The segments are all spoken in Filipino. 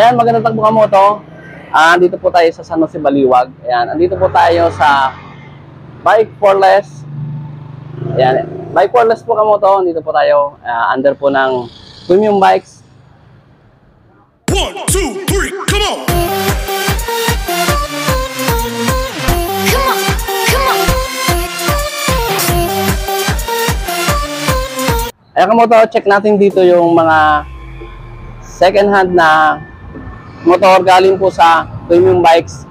Ayan, magandang takbo ka moto. Andito po tayo sa San Jose, Baliwag. Ayan, andito po tayo sa Bike for Less. Ayan, Bike for Less po ka moto. Andito po tayo under po ng Premium Bikes. 1, 2, 3, come on! Ayan ka moto, check natin dito yung mga second hand na motor galing po sa Premium Bikes.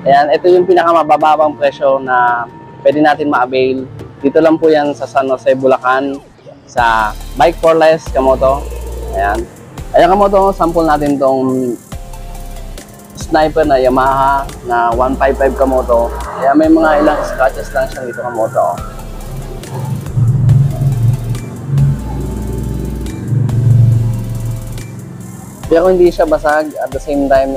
Ayan, ito yung pinakamababang presyo na pwede natin ma-avail. Dito lang po yan sa San Jose, Bulacan, sa Bike for Less Kamoto. Ayan. Ayan Kamoto, sample natin tong sniper na Yamaha na 155 Kamoto. Ayan, may mga ilang scratches lang siya dito Kamoto. Pero hindi siya basag, at the same time,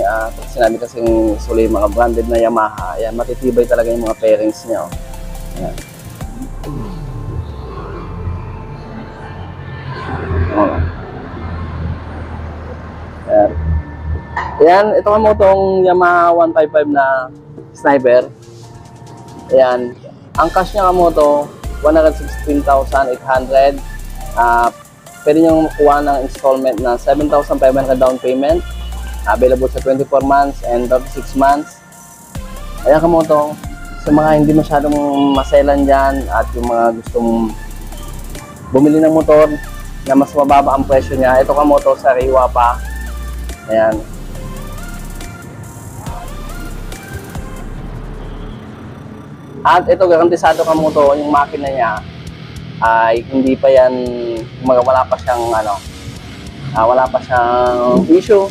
sinabi kasing suli mga branded na Yamaha, ayan, matitibay talaga yung mga pairings niya. Ayan. Ayan. Ayan, ito nga mo itong Yamaha 155 na sniper. Ayan, ang cash niya nga mo ito, 116,800. Pwede nyo makuha ng installment na 7,500 down payment. Available sa 24 months and 36 months. Ayan ka mo ito. Sa mga hindi masyadong maselan dyan at yung mga gustong bumili ng motor na mas mababa ang presyo niya, ito ka mo ito sa Riwa pa. Ayan. At ito, garantisado ka mo ito, yung makina niya ay hindi pa yan, wala pa siyang wala pa siyang issue.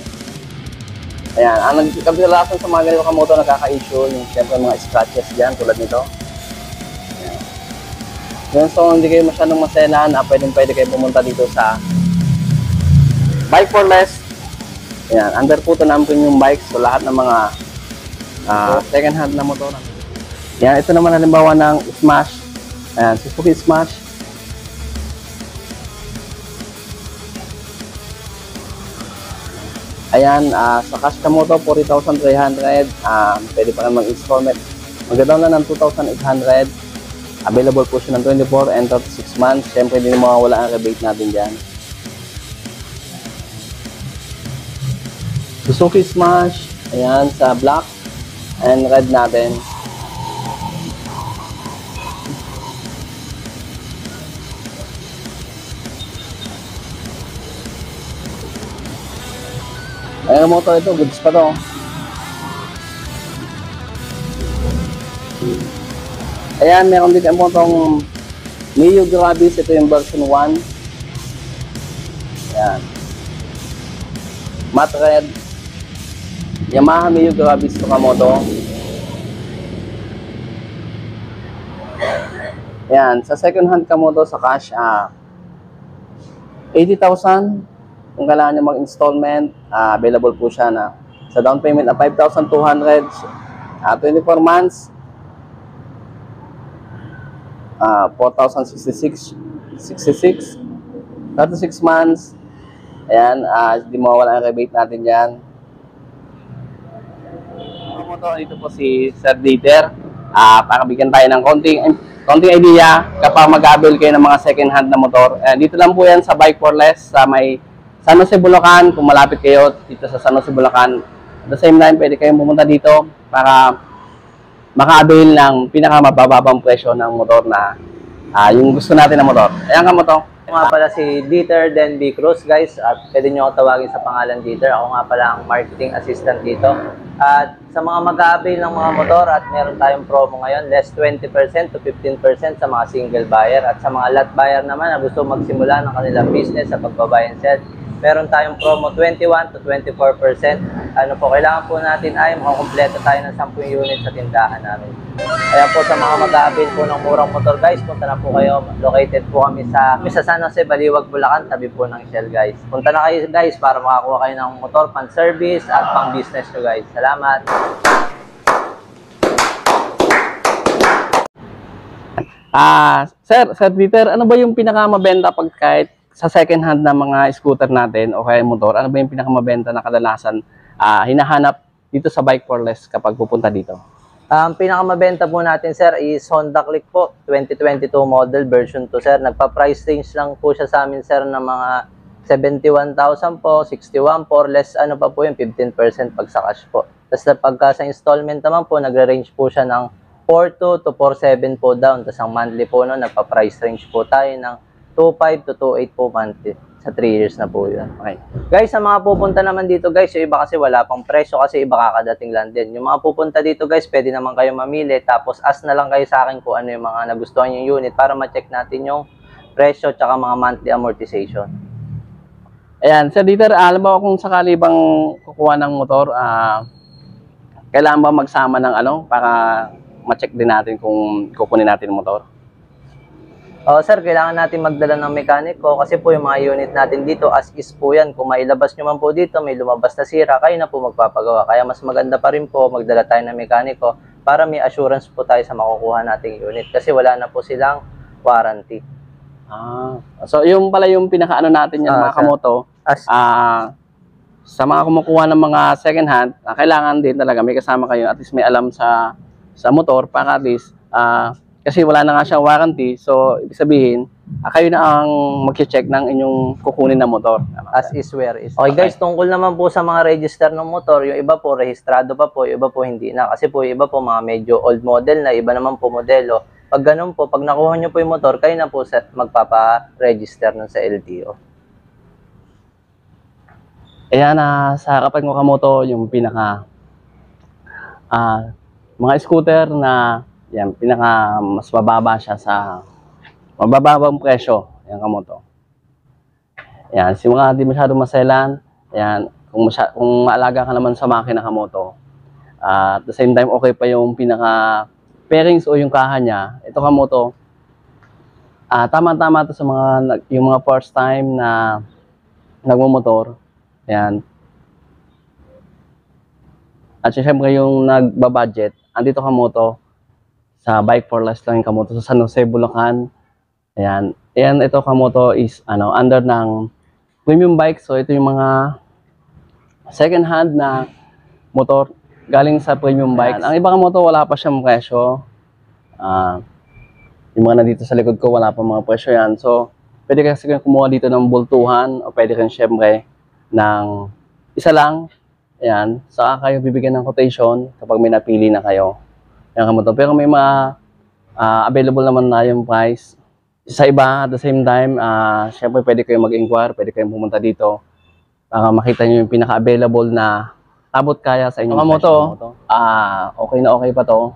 Ayan, ang nagkabalasan sa mga ganito kamoto nagkaka-issue yung siyempre mga scratches dyan tulad nito. Ayan. So hindi kayo masyadong maselan, pwede kayo pumunta dito sa Bike for Less. Ayan, under po ito ng Premium Bikes, so lahat ng mga second hand na motor. Ayan, ito naman halimbawa ng Smash. Ayan, Suzuki Smash. Ayan, sa cash ka mo to, 40,300. Pwede pa rin mag-installment. Mag-down na ng 2,800. Available po siya ng 24 and 36 months. Siyempre, hindi mawawala ang rebate natin dyan. Suzuki Smash. Ayan, sa black and red natin. Ayan ang motor ito, goods pa to. Ayan, meron dito ang motong Mio Gravis, ito yung version 1. Ayan. Matte red. Yamaha Mio Gravis ito kamoto. Ayan, sa second hand kamoto sa cash, 80,000. Kung kailangan nyo mag-installment, available po siya na sa down payment na 5,200, 24 months, 4,066, 36 months. Ayan, hindi mawawala ang rebate natin dyan. Dito po si Sir Dieter, para bigyan tayo ng konting idea kapag mag-avail kayo ng mga second hand na motor. Dito lang po yan sa Bike for Less, sa may San Jose, Bulacan. Kung malapit kayo dito sa San Jose, Bulacan, at the same time, pwede kayong pumunta dito para maka-avail ng pinakamababang presyo ng motor na yung gusto natin na motor. Ayan ka mo to. Ako nga pala si Dieter Denby Cruz, guys, at pwede nyo ako tawagin sa pangalan Dieter. Ako nga pala ang marketing assistant dito. At sa mga mag-a-avail ng mga motor, at meron tayong promo ngayon, less 20% to 15% sa mga single buyer. At sa mga lot buyer naman na gusto magsimula ng kanilang business sa pagbabuy and sell, meron tayong promo 21 to 24%. Ano po, kailangan po natin ay makakompleto tayo ng 10 units sa tindahan namin. Kaya po sa mga mag-a-avail po ng murang motor, guys, punta na po kayo. Located po kami sa San Jose, Baliwag, Bulacan, tabi po ng Shell, guys. Punta na kayo, guys, para makakuha kayo ng motor pang-service at pang-business nyo, guys. Salamat! Sir Peter, ano ba yung pinakamabenta pag kahit sa second hand na mga scooter natin o kaya motor, ano ba yung pinakamabenta na kadalasan hinahanap dito sa Bike for Less kapag pupunta dito? Ang pinakamabenta po natin, sir, is Honda Click po, 2022 model, version 2, sir. Nagpa-price range lang po siya sa amin, sir, ng mga 71,000 po, 61 po, less ano pa po yung 15% pag sa cash po. Tapos pagka sa installment naman po, nagre-range po siya ng 4.2 to 4.7 po down. Tapos ang monthly po, no, nagpa-price range po tayo ng 2.5 to 2.8 po monthly. Sa 3 years na po yun. Okay. Guys, sa mga pupunta naman dito guys, yung iba kasi wala pang presyo kasi iba kakadating lang din. Yung mga pupunta dito guys, pwede naman kayo mamili. Tapos ask na lang kayo sa akin kung ano yung mga nagustuhan yung unit para ma-check natin yung presyo tsaka mga monthly amortization. Ayan, Sir Dieter, alam mo kung sakali bang kukuha ng motor, kailangan ba magsama ng ano para ma-check din natin kung kukunin natin yung motor? Sir, kailangan natin magdala ng mekaniko kasi po yung mga unit natin dito as is po yan. Kung mailabas nyo man po dito, may lumabas na sira, kayo na po magpapagawa. Kaya mas maganda pa rin po magdala tayo ng mekaniko para may assurance po tayo sa makukuha nating unit kasi wala na po silang warranty. So yung pala yung pinakaano natin yan mga kamoto, sa mga kumukuha ng mga second hand, kailangan din talaga may kasama kayo at least may alam sa motor para at least kasi wala na nga siyang warranty, so ibig sabihin kayo na ang mag-check ng inyong kukunin na motor. As is where is. Okay guys, tungkol naman po sa mga register ng motor, yung iba po rehistrado pa po, yung iba po hindi na. Kasi po yung iba po mga medyo old model na, iba naman po modelo. Pag ganun po, pag nakuha nyo po yung motor, kayo na po magpapa-register nun sa LTO. Ayan, sa kapag mo kamoto, yung pinaka mga scooter na yan, pinaka mas mababa siya sa mabababang presyo, yan kamoto. Yan, si mga di masyadong maselan, yan, kung maalaga ka naman sa makina kamoto, at the same time okay pa yung pinaka pairings o yung kaha niya, ito kamoto, tama-tama to sa mga yung mga first time na nagmo-motor. Yan. At syempre yung nagbabudget, andito kamoto sa Bike for Less lang yung kamoto sa San Jose, Bulacan. Ayan. Ayan, ito kamoto is under ng premium bike. So ito yung mga second hand na motor galing sa premium bike. Ang ibang kamoto wala pa siyang presyo. Yung mga nandito sa likod ko wala pa mga presyo yan. So pwede kasi kayo kumuha dito ng bultuhan o pwede kayo syempre ng isa lang. Ayan. Saka kayo bibigyan ng quotation kapag may napili na kayo. Yan kamoto. Pero may mga available naman na yung price. Sa iba, at the same time, syempre pwede kayong mag-inquire, pwede kayong pumunta dito para makita nyo yung pinaka-available na abot kaya sa inyong kamoto. Okay na okay pa to.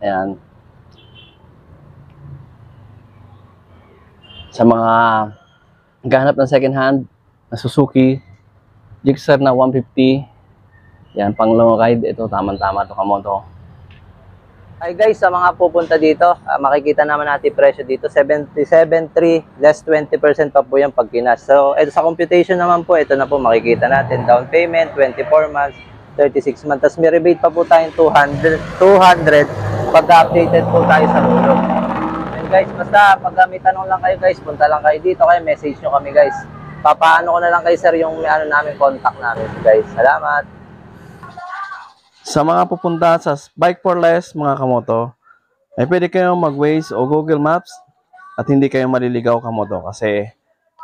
Ayan. Sa mga gahanap ng second hand, na Suzuki, Gixxer na 150, yan, pang long ride, ito tamang-tama to kamoto. Hi guys, sa mga pupunta dito, makikita naman natin presyo dito, 77.3 less 20% pa po yung pag kinas. So, ito sa computation naman po, ito na po makikita natin. Down payment, 24 months, 36 months. Tapos may rebate pa po tayong 200 pag-updated po tayo sa ulo. And guys, basta pag may tanong lang kayo guys, punta lang kayo dito, kaya message nyo kami guys. Papaano ko na lang kay sir yung namin, contact namin guys. Salamat! Sa mga pupunta sa Bike for Less, mga kamoto, ay pwede kayong mag-Waze o Google Maps at hindi kayo maliligaw kamoto kasi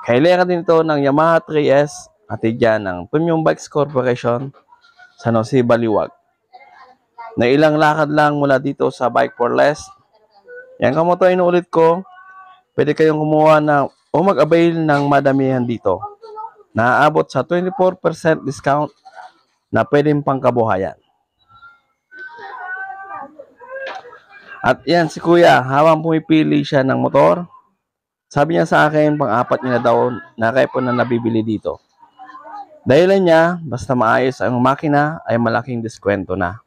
kailera din ito ng Yamaha 3S at yan ng Premium Bikes Corporation sa San Jose, Baliwag. Na ilang lakad lang mula dito sa Bike for Less. Yan kamoto, inuulit ko, pwede kayong kumuha na o mag-avail ng madamihan dito. Naaabot sa 24% discount na pwedeng pangkabuhayan. At yan, si Kuya, habang pumipili siya ng motor, sabi niya sa akin, pang-apat niya na daw na repo na nabibili dito. Dahilan niya, basta maayos ang makina, ay malaking diskwento na.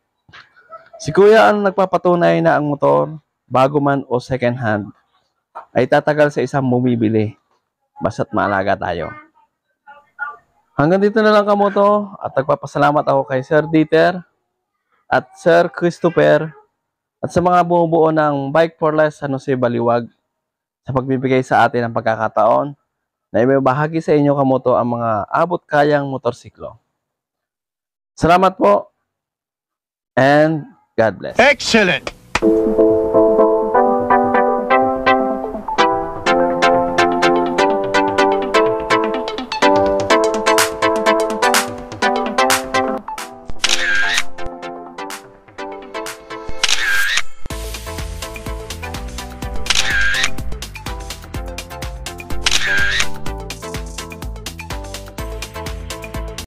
Si Kuya ang nagpapatunay na ang motor, bago man o second hand, ay tatagal sa isang bumibili, basta't maalaga tayo. Hanggang dito na lang kamoto, at nagpapasalamat ako kay Sir Dieter at Sir Christopher, at sa mga bumubuo ng Bike for Less San Jose, Baliwag sa pagbibigay sa atin ng pagkakataon na ibahagi sa inyo kamoto ang mga abot kayang motorsiklo. Salamat po and God bless. Excellent!